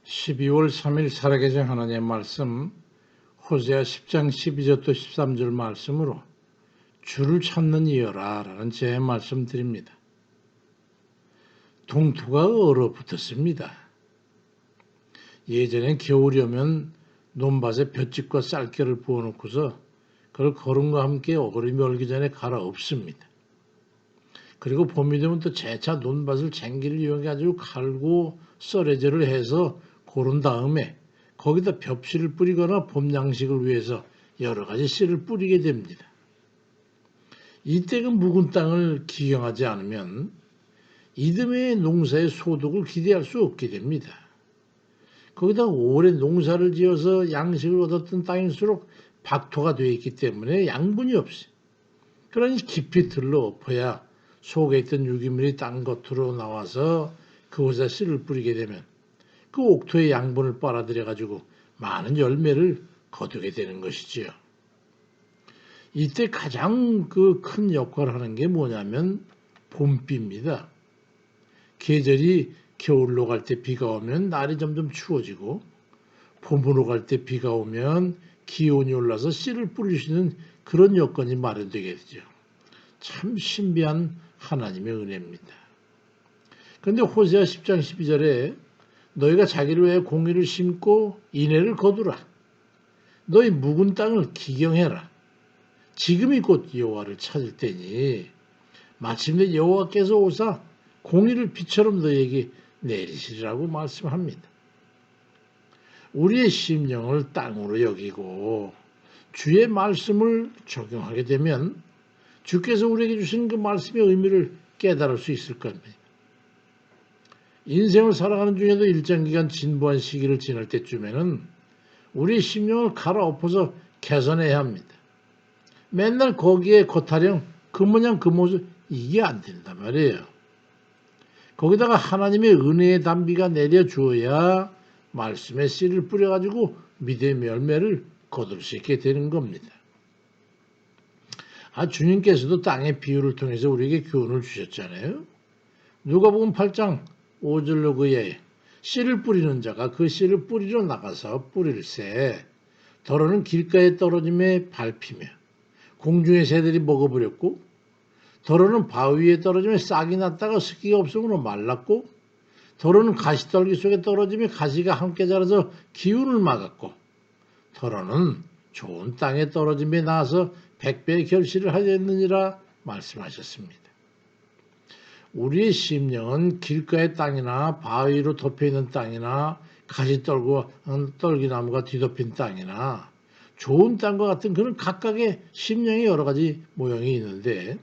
12월 3일 살아계신 하나님의 말씀 호세아 10장 12절부터 13절 말씀으로 주를 찾는 이여라 라는 제 말씀 드립니다. 동토가 얼어붙었습니다. 예전엔 겨울이 오면 논밭에 볏짚과 쌀겨를 부어놓고서 그걸 거름과 함께 얼음이 얼기 전에 갈아엎습니다. 그리고 봄이 되면 또 재차 논밭을 쟁기를 이용해가지고 갈고 썰어제를 해서 고른 다음에 거기다 벽씨를 뿌리거나 봄 양식을 위해서 여러 가지 씨를 뿌리게 됩니다. 이때 그 묵은 땅을 기경하지 않으면 이듬해 농사의 소득을 기대할 수 없게 됩니다. 거기다 오래 농사를 지어서 양식을 얻었던 땅일수록 박토가 되어 있기 때문에 양분이 없어요. 그러니 깊이 들러엎어야 속에 있던 유기물이 땅 겉으로 나와서 그곳에 씨를 뿌리게 되면 그 옥토의 양분을 빨아들여 가지고 많은 열매를 거두게 되는 것이지요. 이때 가장 그 큰 역할을 하는 게 뭐냐면 봄비입니다. 계절이 겨울로 갈 때 비가 오면 날이 점점 추워지고 봄으로 갈 때 비가 오면 기온이 올라서 씨를 뿌릴 수 있는 그런 여건이 마련되게 되죠. 참 신비한 하나님의 은혜입니다. 그런데 호세아 10장 12절에 너희가 자기를 위해 공의를 심고 인애를 거두라. 너희 묵은 땅을 기경해라. 지금이 곧 여호와를 찾을 때니 마침내 여호와께서 오사 공의를 비처럼 너희에게 내리시리라고 말씀합니다. 우리의 심령을 땅으로 여기고 주의 말씀을 적용하게 되면 주께서 우리에게 주신 그 말씀의 의미를 깨달을 수 있을 겁니다. 인생을 살아가는 중에도 일정 기간 진보한 시기를 지날 때쯤에는 우리 심령을 갈아엎어서 개선해야 합니다. 맨날 거기에 겉타령 그 모양 그 모습 이게 안 된단 말이에요. 거기다가 하나님의 은혜의 단비가 내려주어야 말씀의 씨를 뿌려가지고 믿음의 열매를 거둘 수 있게 되는 겁니다. 주님께서도 땅의 비유를 통해서 우리에게 교훈을 주셨잖아요. 누가복음 8장 5절로 그에 씨를 뿌리는 자가 그 씨를 뿌리러 나가서 뿌릴새 더러는 길가에 떨어짐에 밟히며 공중의 새들이 먹어버렸고 더러는 바위 위에 떨어지며 싹이 났다가 습기가 없으므로 말랐고 더러는 가시떨기 속에 떨어지며 가시가 함께 자라서 기운을 막았고 더러는 좋은 땅에 떨어짐에 나와서 100배의 결실을 하였느니라 말씀하셨습니다. 우리의 심령은 길가의 땅이나 바위로 덮여있는 땅이나 가시떨기나무가 뒤덮인 땅이나 좋은 땅과 같은 그런 각각의 심령의 여러 가지 모형이 있는데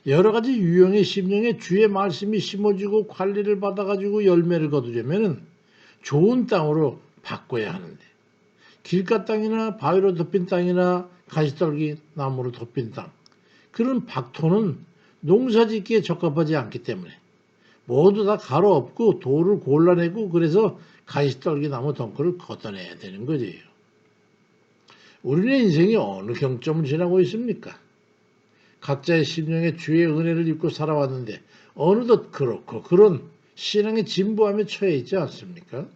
여러 가지 유형의 심령에 주의 말씀이 심어지고 관리를 받아가지고 열매를 거두려면 좋은 땅으로 바꿔야 하는데 길가 땅이나 바위로 덮인 땅이나 가시떨기 나무로 덮인 땅 그런 박토는 농사짓기에 적합하지 않기 때문에 모두 다 갈아엎고 돌을 골라내고 그래서 가시떨기 나무 덩굴을 걷어내야 되는 거지요. 우리의 인생이 어느 경점을 지나고 있습니까? 각자의 심령에 주의 은혜를 입고 살아왔는데 어느덧 그렇고 그런 신앙의 진보함에 처해 있지 않습니까?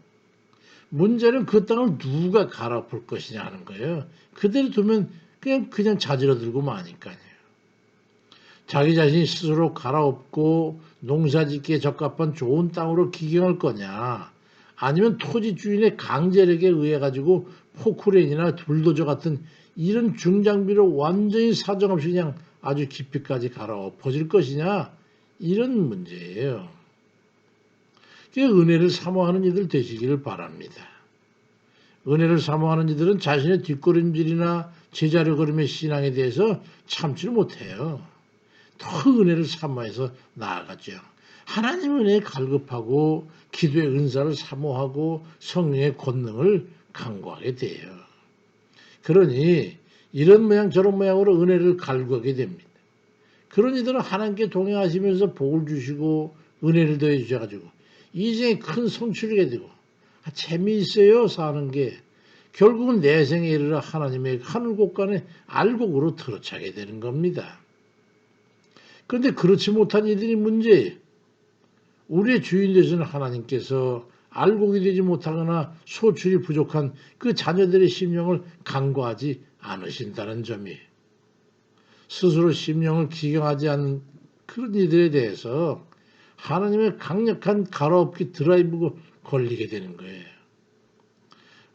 문제는 그 땅을 누가 갈아엎을 것이냐 하는 거예요. 그대로 두면 그냥 자지러들고 마니까요. 자기 자신이 스스로 갈아엎고 농사짓기에 적합한 좋은 땅으로 기경할 거냐 아니면 토지 주인의 강제력에 의해 가지고 포크레인이나 불도저 같은 이런 중장비로 완전히 사정없이 그냥 아주 깊이까지 갈아엎어질 것이냐 이런 문제예요. 은혜를 사모하는 이들 되시기를 바랍니다. 은혜를 사모하는 이들은 자신의 뒷걸음질이나 제자료 걸음의 신앙에 대해서 참지를 못해요. 더 은혜를 사모해서 나아가죠. 하나님 은혜에 갈급하고 기도의 은사를 사모하고 성령의 권능을 간구하게 돼요. 그러니 이런 모양 저런 모양으로 은혜를 갈구하게 됩니다. 그런 이들은 하나님께 동행하시면서 복을 주시고 은혜를 더해 주셔가지고 이생에 큰 성취를 되고 재미있어요 사는 게 결국은 내 생에 이르러 하나님의 하늘곳간의 알곡으로 들어차게 되는 겁니다. 그런데 그렇지 못한 이들이 문제예요. 우리의 주인 되시는 하나님께서 알곡이 되지 못하거나 소출이 부족한 그 자녀들의 심령을 간과하지 않으신다는 점이에요. 스스로 심령을 기경하지 않는 그런 이들에 대해서 하나님의 강력한 가로엎기 드라이브가 걸리게 되는 거예요.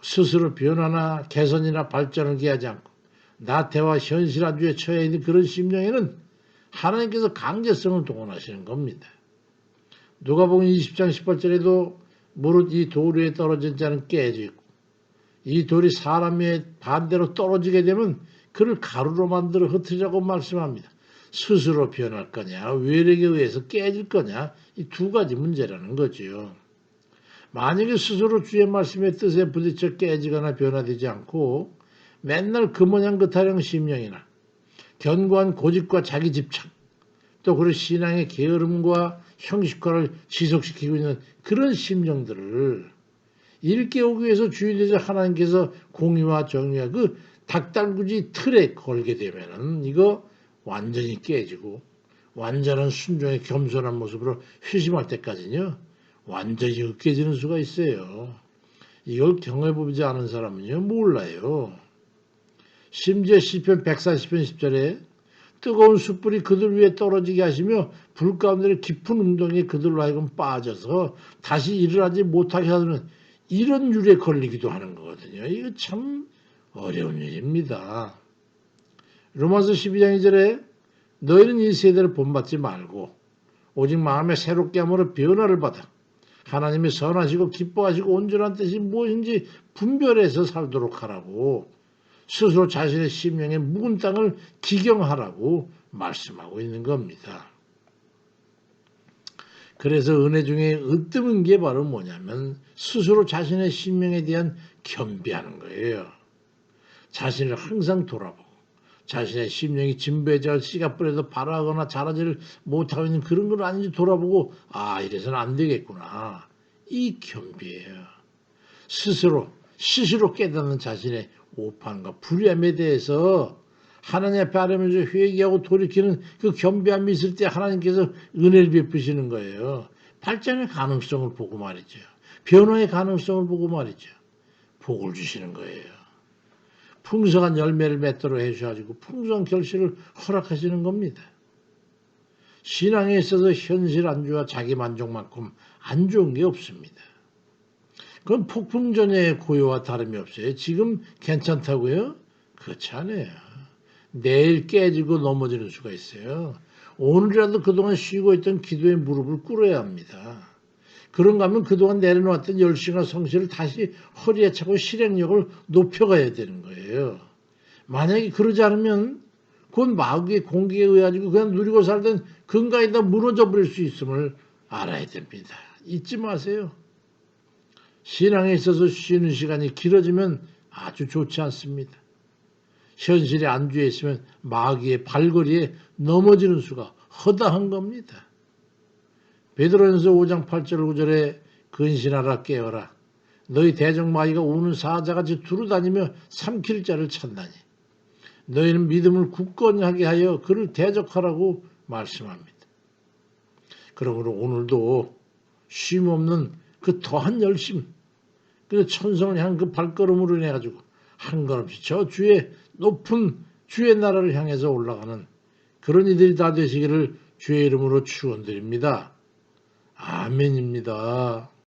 스스로 변화나 개선이나 발전을 기하지 않고 나태와 현실 안주에 처해 있는 그런 심령에는 하나님께서 강제성을 동원하시는 겁니다. 누가복음 20장 18절에도 무릇 이 돌 위에 떨어진 자는 깨지고 이 돌이 사람 위에 반대로 떨어지게 되면 그를 가루로 만들어 흩으리라고 말씀합니다. 스스로 변할 거냐, 외력에 의해서 깨질 거냐, 이 두 가지 문제라는 거지요. 만약에 스스로 주의 말씀의 뜻에 부딪혀 깨지거나 변화되지 않고 맨날 그 모양 그 타령 심령이나 견고한 고집과 자기 집착, 또 그런 신앙의 게으름과 형식화를 지속시키고 있는 그런 심령들을 일깨우기 위해서 주의되자 하나님께서 공의와 정의와 그 닭달구지 틀에 걸게 되면은 이거 완전히 깨지고 완전한 순종의 겸손한 모습으로 회심할 때까지는요 완전히 으깨지는 수가 있어요. 이걸 경험해보지 않은 사람은요 몰라요. 심지어 시편 140편 10절에 뜨거운 숯불이 그들 위에 떨어지게 하시며 불 가운데 깊은 웅덩이에 그들로 하여금 빠져서 다시 일어나지 못하게 하는 이런 율에 걸리기도 하는 거거든요. 이거 참 어려운 일입니다. 로마서 12장 2절에 너희는 이 세대를 본받지 말고 오직 마음에 새롭게 함으로 변화를 받아 하나님이 선하시고 기뻐하시고 온전한 뜻이 무엇인지 분별해서 살도록 하라고 스스로 자신의 심령의 묵은 땅을 기경하라고 말씀하고 있는 겁니다. 그래서 은혜 중에 으뜸인 게 바로 뭐냐면 스스로 자신의 심령에 대한 겸비하는 거예요. 자신을 항상 돌아보고 자신의 심령이 진배자 씨가 뿌려도 발화하거나 자라지를 못하고 있는 그런 건 아닌지 돌아보고 이래서는 안 되겠구나. 이 겸비예요. 스스로 깨닫는 자신의 오판과 불의함에 대해서 하나님 앞에 아뢰면서 회개하고 돌이키는 그 겸비함이 있을 때 하나님께서 은혜를 베푸시는 거예요. 발전의 가능성을 보고 말이죠. 변화의 가능성을 보고 말이죠. 복을 주시는 거예요. 풍성한 열매를 맺도록 해주셔가지고 풍성한 결실을 허락하시는 겁니다. 신앙에 있어서 현실 안주와 자기 만족만큼 안 좋은 게 없습니다. 그건 폭풍 전야의 고요와 다름이 없어요. 지금 괜찮다고요? 그렇지 않아요. 내일 깨지고 넘어지는 수가 있어요. 오늘이라도 그동안 쉬고 있던 기도의 무릎을 꿇어야 합니다. 그런가 하면 그동안 내려놓았던 열심과 성실을 다시 허리에 차고 실행력을 높여가야 되는 거예요. 만약에 그러지 않으면 곧 마귀의 공격에 의해 그냥 누리고 살던 근간이 다 무너져 버릴 수 있음을 알아야 됩니다. 잊지 마세요. 신앙에 있어서 쉬는 시간이 길어지면 아주 좋지 않습니다. 현실에 안주해 있으면 마귀의 발걸이에 넘어지는 수가 허다한 겁니다. 베드로전서 5장 8절 9절에 근신하라 깨어라. 너희 대적마귀가 우는 사자같이 두루다니며 삼킬 자를 찾나니 너희는 믿음을 굳건히 하게 하여 그를 대적하라고 말씀합니다. 그러므로 오늘도 쉼없는 그 더한 열심, 그 천성을 향한 그 발걸음으로 인해 가지고 한걸음씩 저 주의 높은 주의 나라를 향해서 올라가는 그런 이들이 다 되시기를 주의 이름으로 축원드립니다. 아멘입니다.